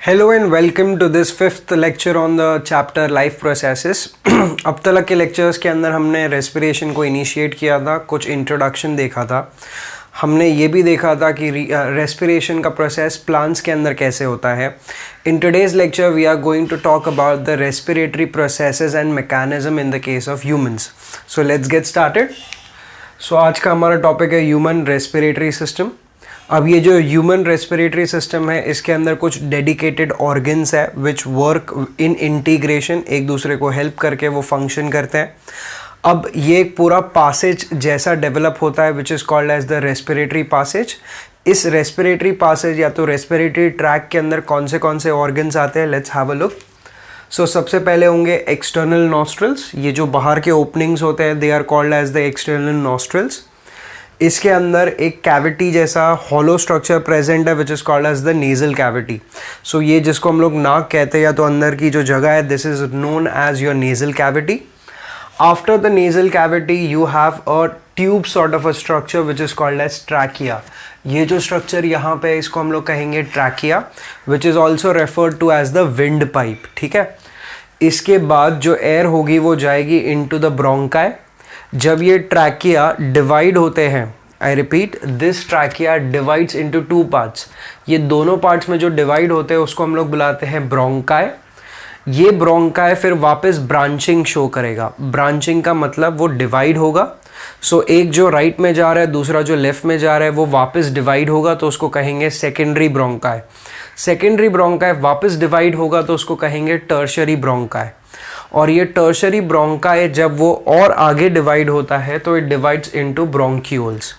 Hello and welcome to this fifth lecture on the chapter life processes. अब तक के lectures के अंदर हमने respiration को initiate किया था, कुछ introduction देखा था, हमने ये भी देखा था कि respiration का process plants के अंदर कैसे होता है. In today's lecture we are going to talk about the respiratory processes and mechanism in the case of humans. So let's get started. So आज का हमारा topic है human respiratory system. अब ये जो ह्यूमन रेस्पिरेटरी सिस्टम है इसके अंदर कुछ डेडिकेटेड ऑर्गन्स है विच वर्क इन इंटीग्रेशन, एक दूसरे को हेल्प करके वो फंक्शन करते हैं. अब ये एक पूरा पासेज जैसा डेवलप होता है which is called as the respiratory passage. इस रेस्पिरेटरी पासेज या तो रेस्पिरेटरी ट्रैक के अंदर कौन से ऑर्गन्स आते हैं, लेट्स हैव अ लुक. सो सबसे पहले होंगे एक्सटर्नल नॉस्ट्रल्स. ये जो बाहर के ओपनिंग्स होते हैं they are called as the external nostrils. इसके अंदर एक कैविटी जैसा हॉलो स्ट्रक्चर प्रेजेंट है which is called as the nasal cavity. So ये जिसको हम लोग नाक कहते हैं या तो अंदर की जो जगह है, this is known as your nasal cavity. After the nasal cavity you have a tube sort of a structure which is called as trachea. ये जो स्ट्रक्चर यहाँ पे इसको हम लोग कहेंगे trachea, which is also referred to as the windpipe. ठीक है, इसके बाद जो एयर होगी वो जाएगी इनटू द ब्रोंकाई. जब ये ट्रैकिया डिवाइड होते हैं, I repeat, this trachea divides into two parts. ये दोनों पार्ट्स में जो डिवाइड होते हैं उसको हम लोग बुलाते हैं ब्रोंकाई. ये ब्रोंकाई फिर वापस ब्रांचिंग शो करेगा. ब्रांचिंग का मतलब वो डिवाइड होगा. सो एक जो राइट में जा रहा है, दूसरा जो लेफ्ट में जा रहा है, वो वापस डिवाइड होगा तो उसको कहेंगे सेकेंडरी ब्रोंकाई. सेकेंडरी ब्रोंकाई वापस डिवाइड होगा तो उसको कहेंगे टर्शरी ब्रोंकाई. और ये टर्शरी ब्रोंकाई जब वो और आगे डिवाइड होता है तो it divides into bronchioles.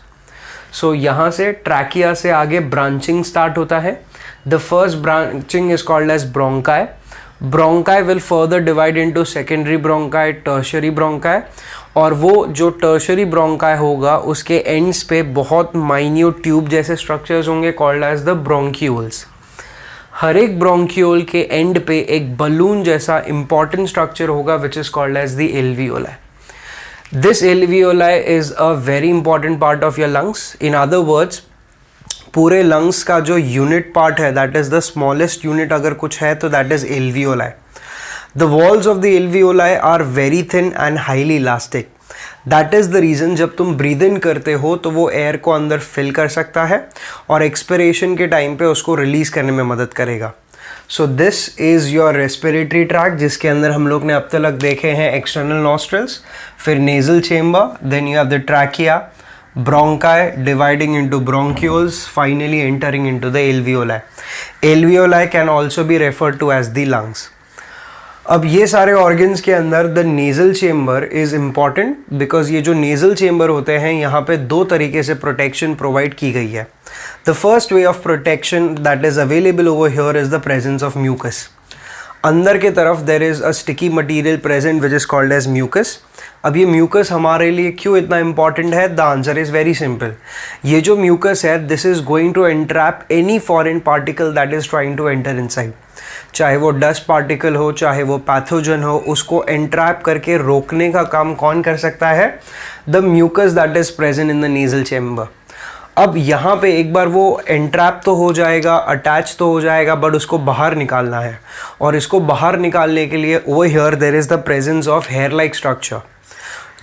So यहाँ से ट्रैकिया से आगे ब्रांचिंग स्टार्ट होता है. The first branching is called as bronchi. Bronchi will further divide into secondary bronchi, tertiary bronchi. और वो जो टर्शरी ब्रोंकाई होगा उसके एंड्स पे बहुत माइन्यूट ट्यूब जैसे स्ट्रक्चर्स होंगे कॉल्ड एज द ब्रोंक्यूल्स. हर एक ब्रोंक्यूल के एंड पे एक बलून जैसा इंपॉर्टेंट स्ट्रक्चर होगा which is called as the alveoli. This alveoli is a very important part of your lungs. In other words, पूरे lungs का जो यूनिट पार्ट है, that is the smallest unit अगर कुछ है तो that is alveoli. The walls of the alveoli are very thin and highly elastic. That is the reason जब तुम ब्रीद इन करते हो तो वो एयर को अंदर फिल कर सकता है और एक्सपिरेशन के टाइम पे उसको रिलीज़ करने में मदद करेगा. So this is your respiratory tract जिसके अंदर हम लोग ने अब तक देखे हैं एक्सटर्नल नॉस्ट्रल्स, फिर nasal chamber, then you have the trachea, bronchi dividing into bronchioles, finally entering into the alveoli. Alveoli can also be referred to as the lungs. अब ये सारे ऑर्गन्स के अंदर the nasal chamber is important because ये जो nasal chamber होते हैं यहाँ पे दो तरीके से प्रोटेक्शन प्रोवाइड की गई है. The first way of protection that is available over here is the presence of mucus. अंदर के तरफ there is a sticky material present which is called as mucus. अब ये म्यूकस हमारे लिए क्यों इतना इंपॉर्टेंट है? The answer is very simple. ये जो म्यूकस है this is going to entrap any foreign particle that is trying to enter inside. चाहे वो डस्ट पार्टिकल हो, चाहे वो पैथोजन हो, उसको एंट्रैप करके रोकने का काम कौन कर सकता है? The mucus that is present in the nasal chamber. अब यहाँ पे एक बार वो एंट्रैप तो हो जाएगा, अटैच तो हो जाएगा, बट उसको बाहर निकालना है. और इसको बाहर निकालने के लिए over here there is the presence of hair like structure.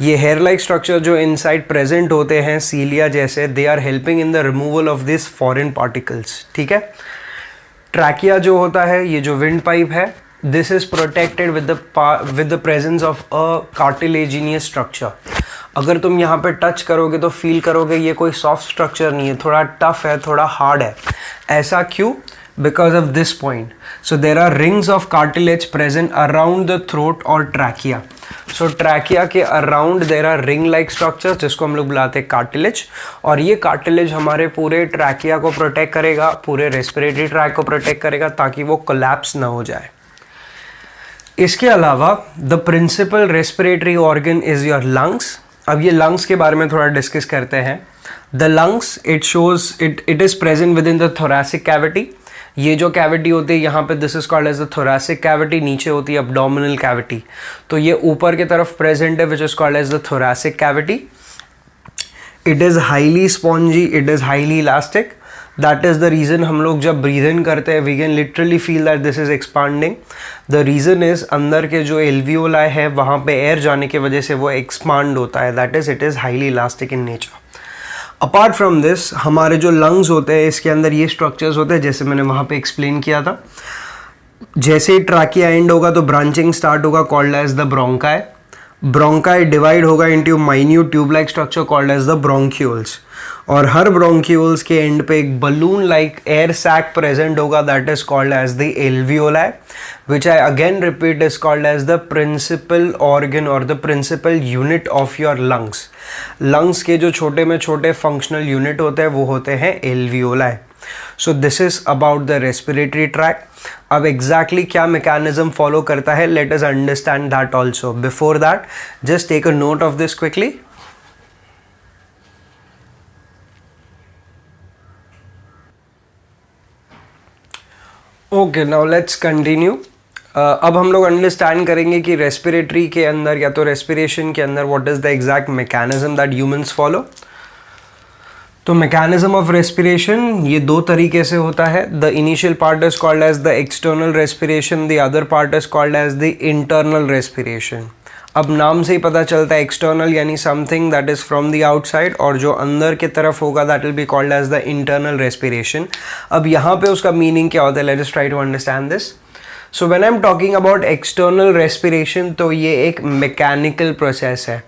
ये हेयर लाइक स्ट्रक्चर जो इनसाइड प्रेजेंट होते हैं सीलिया जैसे, they are helping in the removal of this foreign particles. ठीक है, ट्रैकिया जो होता है, ये जो विंड पाइप है, this is protected with the presence of a cartilaginous structure. अगर तुम यहाँ पे टच करोगे तो फील करोगे ये कोई सॉफ्ट स्ट्रक्चर नहीं है, थोड़ा टफ है, थोड़ा हार्ड है. ऐसा क्यों? Because of this point. So there are rings of cartilage present around the throat और ट्रैकिया. सो ट्रैकिया के around there are ring like structure जिसको हम लोग बुलाते हैं कार्टिलेज. और ये कार्टिलेज हमारे पूरे ट्रैकिया को प्रोटेक्ट करेगा, पूरे रेस्पिरेटरी ट्रैक को प्रोटेक्ट करेगा ताकि वो कोलैप्स ना हो जाए. इसके अलावा the principal respiratory organ is your lungs. अब ये लंग्स के बारे में थोड़ा डिस्कस करते हैं. The lungs it shows it is present with in the thoracic cavity. ये जो कैविटी होती है यहाँ पे this is called as the thoracic cavity. नीचे होती है अब्डोमिनल कैविटी. तो ये ऊपर की तरफ प्रेजेंट है which is called as the thoracic cavity. It is highly spongy, it is highly elastic. That is the reason हम लोग जब ब्रीद इन करते हैं we can literally feel that this is expanding. The reason is अंदर के जो alveoli है वहाँ पे एयर जाने की वजह से वो एक्सपांड होता है. That is it is highly elastic in nature. Apart from this हमारे जो लंग्स होते हैं इसके अंदर ये स्ट्रक्चर्स होते हैं जैसे मैंने वहाँ पे एक्सप्लेन किया था. जैसे ही ट्रैकिया एंड होगा तो ब्रांचिंग स्टार्ट होगा called as the bronchi. Bronchi divide होगा into minute tube like structure called as the bronchioles. और हर ब्रोंक्यूल्स के एंड पे एक balloon like air sac present होगा that is called as the alveoli, which I again repeat is called as the principal organ or the principal unit of your lungs. lungs के जो छोटे में छोटे functional unit होते हैं वो होते हैं alveoli. So this is about the respiratory tract. अब exactly क्या mechanism follow करता है let us understand that also. Before that just take a note of this quickly. Okay, now let's continue. अब हम लोग अंडरस्टैंड करेंगे कि रेस्पिरेटरी के अंदर या तो रेस्पिरेशन के अंदर what is the exact mechanism that humans follow. तो मैकेनिज्म ऑफ रेस्पिरेशन ये दो तरीके से होता है. The initial part is called as the external respiration, the other part is called as the internal respiration. अब नाम से ही पता चलता है एक्सटर्नल यानी something that is from the outside, और जो अंदर की तरफ होगा that will be called as the internal respiration. अब यहाँ पे उसका मीनिंग क्या होता है, let us try to understand this. So when I am talking about external respiration तो ये एक मैकेनिकल प्रोसेस है.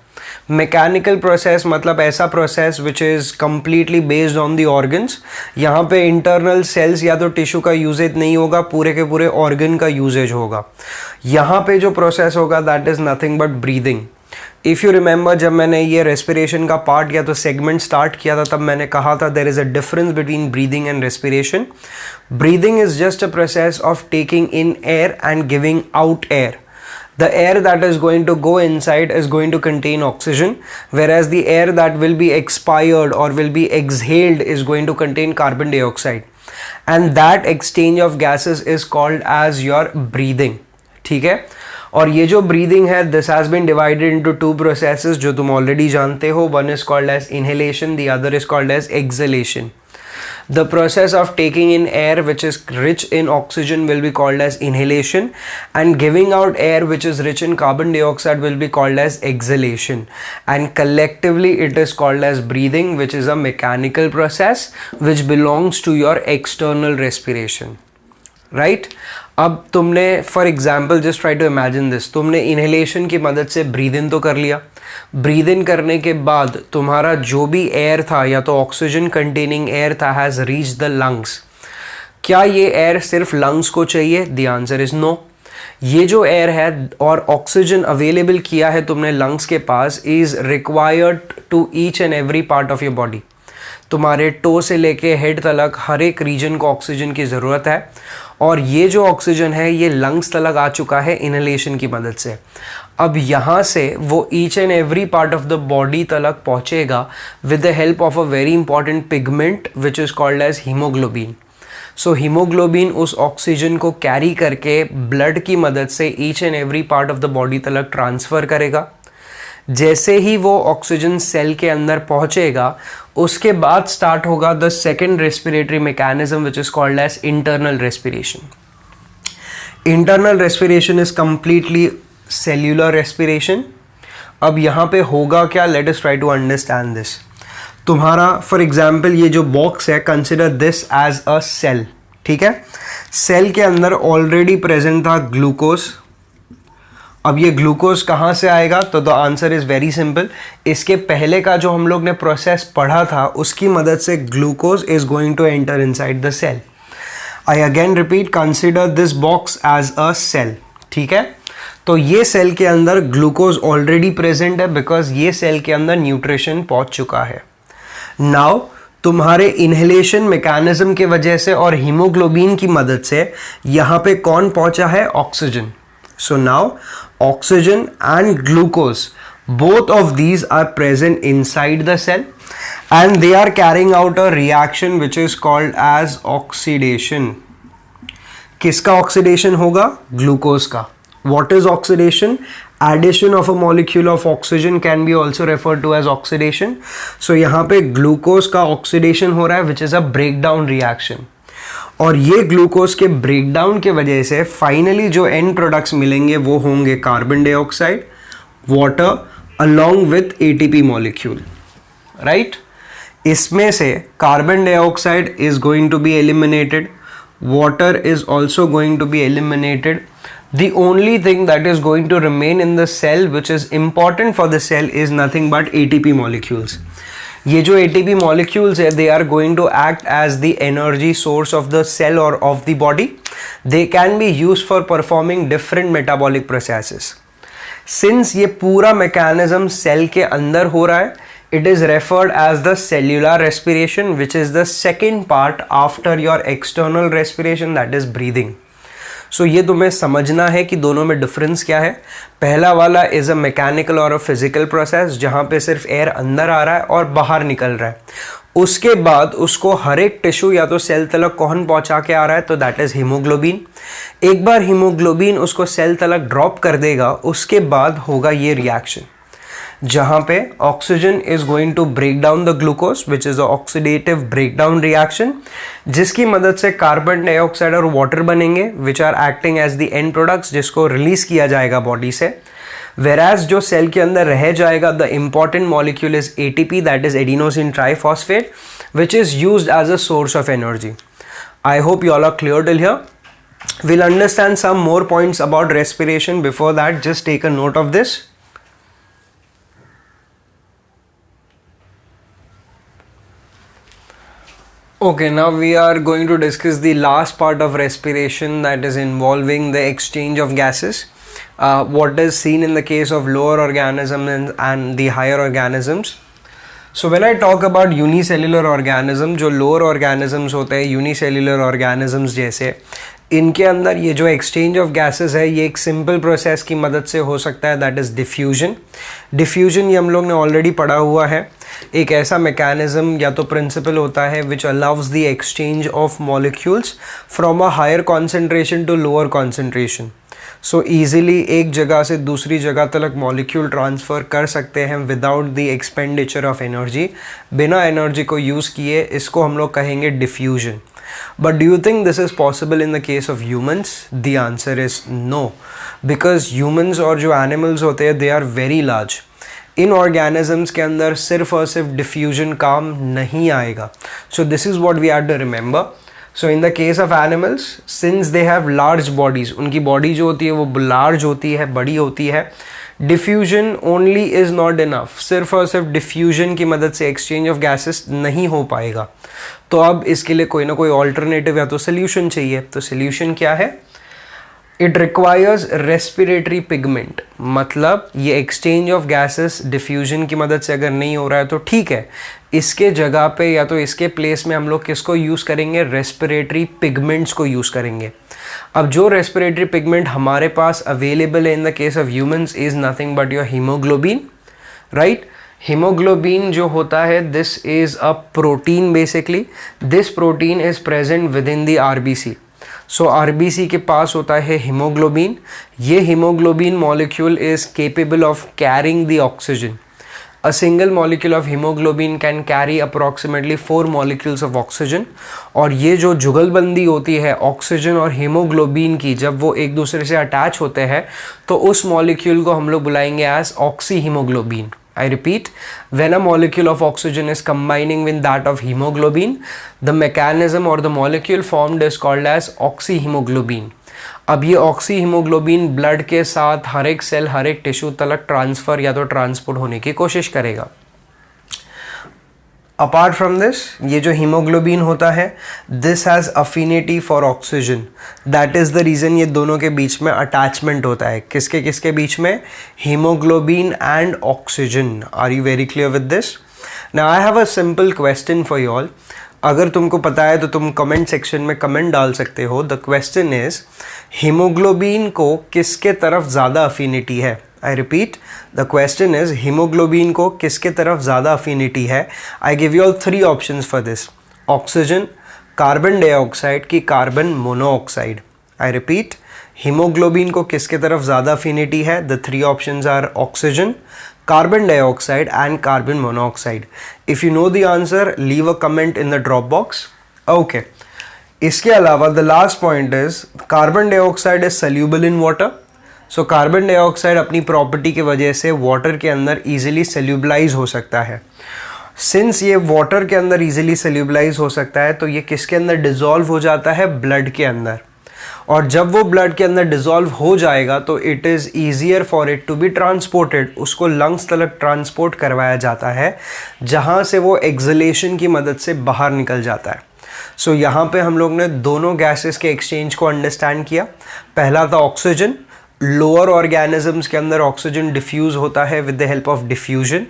मैकेनिकल प्रोसेस मतलब ऐसा process which is completely based on the organs. यहाँ पे इंटरनल सेल्स या तो टिश्यू का यूजेज नहीं होगा, पूरे के पूरे ऑर्गन का यूजेज होगा. यहाँ पे जो प्रोसेस होगा that is nothing but breathing. If you remember जब मैंने ये रेस्पिरेशन का पार्ट या तो सेगमेंट स्टार्ट किया था तब मैंने कहा था there is a difference between breathing and respiration. Breathing is just a process of taking in air and giving out air. The air that is going to go inside is going to contain oxygen, whereas the air that will be expired or will be exhaled is going to contain carbon dioxide. And that exchange of gases is called as your breathing. ठीक है. और ये जो breathing है this has been divided into two processes जो तुम already जानते हो. One is called as inhalation, the other is called as exhalation. The process of taking in air which is rich in oxygen will be called as inhalation, and giving out air which is rich in carbon dioxide will be called as exhalation, and collectively it is called as breathing, which is a mechanical process which belongs to your external respiration. Right? अब तुमने for example just try to imagine this, तुमने inhalation की मदद से breathe in तो कर लिया. Breathe in करने के बाद तुम्हारा जो भी एयर था या तो ऑक्सीजन कंटेनिंग एयर था हैज़ रीच द लंग्स. क्या ये एयर सिर्फ लंग्स को चाहिए? The answer is no. ये जो एयर है और ऑक्सीजन अवेलेबल किया है तुमने लंग्स के पास is required to each and every part of your body. तुम्हारे टो से लेके हेड तक हर एक रीजन को ऑक्सीजन की ज़रूरत है, और ये जो ऑक्सीजन है ये लंग्स तक आ चुका है इनहेलेशन की मदद से. अब यहाँ से वो each and every part of the body तक पहुँचेगा with the help of a very important pigment which is called as haemoglobin. So haemoglobin उस ऑक्सीजन को कैरी करके ब्लड की मदद से each and every part of the body तक transfer करेगा. जैसे ही वो ऑक्सीजन सेल के अंदर पहुंचेगा उसके बाद स्टार्ट होगा the second respiratory mechanism which is called as internal respiration. Internal respiration is completely cellular respiration. अब यहाँ पे होगा क्या, let us try to understand this. तुम्हारा फॉर एग्जाम्पल ये जो बॉक्स है consider this as a cell. ठीक है. सेल के अंदर ऑलरेडी प्रेजेंट था ग्लूकोज. अब ये ग्लूकोज कहाँ से आएगा, तो the answer is very simple. इसके पहले का जो हम लोग ने प्रोसेस पढ़ा था उसकी मदद से glucose is going to enter inside the cell. I again repeat, consider this box as a cell. ठीक है. तो ये सेल के अंदर ग्लूकोज ऑलरेडी प्रेजेंट है बिकॉज ये सेल के अंदर न्यूट्रिशन पहुंच चुका है. नाउ तुम्हारे इनहेलेशन मैकेनिज्म के वजह से और हीमोग्लोबिन की मदद से यहाँ पे कौन पहुंचा है, oxygen. So now oxygen and glucose, both of these are present inside the cell and they are carrying out a reaction which is called as oxidation. किसका oxidation होगा, glucose का. What is oxidation? Addition of a molecule of oxygen can be also referred to as oxidation. So यहाँ पे glucose का oxidation हो रहा है which is a breakdown reaction. और ये ग्लूकोज के ब्रेकडाउन के वजह से फाइनली जो एंड प्रोडक्ट्स मिलेंगे वो होंगे carbon dioxide, water along with ATP molecule, right. इसमें से carbon dioxide is going to be eliminated, water is also going to be eliminated. The only thing that is going to remain in the cell which is important for the cell is nothing but ATP molecules. ये जो ATP molecules है, they are going to act as the energy source of the cell or of the body. They can be used for performing different metabolic processes. Since ये पूरा mechanism cell के अंदर हो रहा है, it is referred as the cellular respiration, which is the second part after your external respiration, that is breathing. So ये तुम्हें समझना है कि दोनों में डिफरेंस क्या है. पहला वाला इज अ मैकेनिकल और अ फिजिकल प्रोसेस जहाँ पे सिर्फ एयर अंदर आ रहा है और बाहर निकल रहा है. उसके बाद उसको हर एक टिश्यू या तो सेल तलक कौन पहुंचा के आ रहा है, तो दैट इज हीमोग्लोबिन. एक बार हीमोग्लोबिन उसको सेल तलक ड्रॉप कर देगा, उसके बाद होगा ये रिएक्शन जहाँ पे oxygen is going to break down the glucose which is oxidative breakdown reaction, जिसकी मदद से कार्बन डाइऑक्साइड और वाटर बनेंगे which are acting as the end products, जिसको रिलीज किया जाएगा बॉडी से. वेराज जो सेल के अंदर रह जाएगा, the important molecule is ATP, that is adenosine triphosphate, which is used as a source of energy. I hope you all are clear till here. We'll understand some more points about respiration. Before that, just take a note of this. Okay, now we are going to discuss the last part of respiration, that is involving the exchange of gases. What is seen in the case of lower organisms and the higher organisms. So when I talk about unicellular organism, जो lower organisms होते हैं unicellular organisms जैसे, इनके अंदर ये जो exchange of gases है, ये एक simple process की मदद से हो सकता है, that is diffusion. Diffusion ये हम लोग ने already पढ़ा हुआ है. एक ऐसा mechanism या तो principle होता है which allows the exchange of molecules from a higher concentration to lower concentration. So easily एक जगह से दूसरी जगह तक मॉलिक्यूल ट्रांसफ़र कर सकते हैं without the expenditure of energy, बिना एनर्जी को यूज़ किए. इसको हम लोग कहेंगे diffusion. But do you think this is possible in the case of humans? The answer is no, because humans और जो एनिमल्स होते हैं दे आर वेरी लार्ज. इन ऑर्गेनिजम्स के अंदर सिर्फ और सिर्फ डिफ्यूजन काम नहीं आएगा. So this is what we have to remember. So in the case of animals, since they have large bodies, उनकी body जो होती है वो large होती है, बड़ी होती है, diffusion only is not enough. सिर्फ और सिर्फ diffusion की मदद से exchange of gases नहीं हो पाएगा. तो अब इसके लिए कोई ना कोई alternative या तो solution चाहिए. तो solution क्या है? It requires respiratory pigment. मतलब ये exchange of gases diffusion की मदद से अगर नहीं हो रहा है तो ठीक है, इसके जगह पे या तो इसके प्लेस में हम लोग किसको यूज़ करेंगे? रेस्पिरेटरी पिगमेंट्स को यूज़ करेंगे. अब जो रेस्पिरेटरी पिगमेंट हमारे पास अवेलेबल है इन the case of humans is nothing but your haemoglobin, right. Haemoglobin जो होता है this is a protein basically. This protein is present with in the RBC. So RBC के पास होता है हीमोग्लोबिन. ये haemoglobin molecule is capable of carrying the oxygen. A single molecule of hemoglobin can carry approximately 4 molecules of oxygen. और ये जो जुगलबंदी होती है ऑक्सीजन और हीमोग्लोबिन की, जब वो एक दूसरे से अटैच होते हैं तो उस मॉलिक्यूल को हम लोग बुलाएंगे as oxy haemoglobin. I repeat, when a molecule of oxygen is combining with that of hemoglobin, the mechanism or the molecule formed is called as oxyhemoglobin. अब ये ऑक्सी हीमोग्लोबिन ब्लड के साथ हर एक सेल हर एक टिश्यू तक transfer या तो transport होने की कोशिश करेगा. अपार्ट फ्रॉम दिस, ये जो हीमोग्लोबिन होता है this has affinity for oxygen. That is the reason ये दोनों के बीच में अटैचमेंट होता है. किसके किसके बीच में? Haemoglobin and oxygen. Are you very clear with this? Now I have a simple question for you all. अगर तुमको पता है तो तुम कमेंट सेक्शन में कमेंट डाल सकते हो. द क्वेश्चन इज, हीमोग्लोबिन को किसके तरफ ज़्यादा अफिनिटी है? I repeat, the question is haemoglobin को किसके तरफ ज़्यादा अफिनिटी है? I give you all 3 options for this. Oxygen, carbon dioxide की carbon monoxide. I repeat, haemoglobin को किसके तरफ ज़्यादा अफिनिटी है? The 3 options are oxygen, carbon dioxide and carbon monoxide. If you know the answer leave a comment in the drop box. Okay, इसके अलावा the last point is carbon dioxide is soluble in water. So carbon dioxide अपनी property की वजह से water के अंदर easily solubilise हो सकता है. सिंस ये वाटर के अंदर ईजिली सोल्यूबलाइज हो सकता है तो ये किसके अंदर डिजॉल्व हो जाता है? ब्लड के अंदर. और जब वो ब्लड के अंदर डिजॉल्व हो जाएगा तो it is easier for it to be transported. उसको लंग्स तक ट्रांसपोर्ट करवाया जाता है जहाँ से वो एक्सलेशन की मदद से बाहर निकल जाता है. सो यहाँ पे हम लोग ने दोनों गैसेस के एक्सचेंज को अंडरस्टैंड किया. पहला था ऑक्सीजन. लोअर ऑर्गेनिजम्स के अंदर ऑक्सीजन डिफ्यूज़ होता है with the help of diffusion,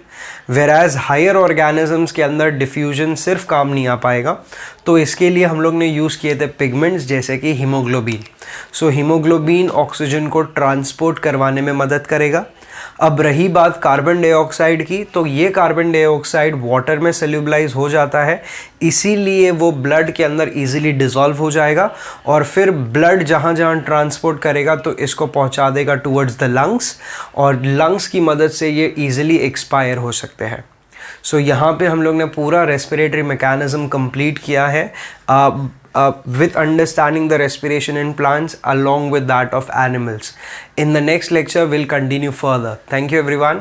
whereas higher organisms के अंदर डिफ्यूजन सिर्फ काम नहीं आ पाएगा. तो इसके लिए हम लोग ने यूज़ किए थे पिगमेंट्स जैसे कि हीमोग्लोबिन. सो हीमोग्लोबिन ऑक्सीजन को ट्रांसपोर्ट करवाने में मदद करेगा. अब रही बात कार्बन डाइऑक्साइड की, तो ये कार्बन डाइऑक्साइड वाटर में सोल्यूबलाइज हो जाता है, इसीलिए वो ब्लड के अंदर इजीली डिसॉल्व हो जाएगा और फिर ब्लड जहाँ जहाँ ट्रांसपोर्ट करेगा तो इसको पहुँचा देगा टुवर्ड्स द लंग्स और लंग्स की मदद से ये इजीली एक्सपायर हो सकते हैं. सो यहाँ पे हम लोग ने पूरा रेस्पिरेटरी मैकेनिज्म कंप्लीट किया है with understanding the respiration in plants along with that of animals. In the next lecture, we'll continue further. Thank you everyone.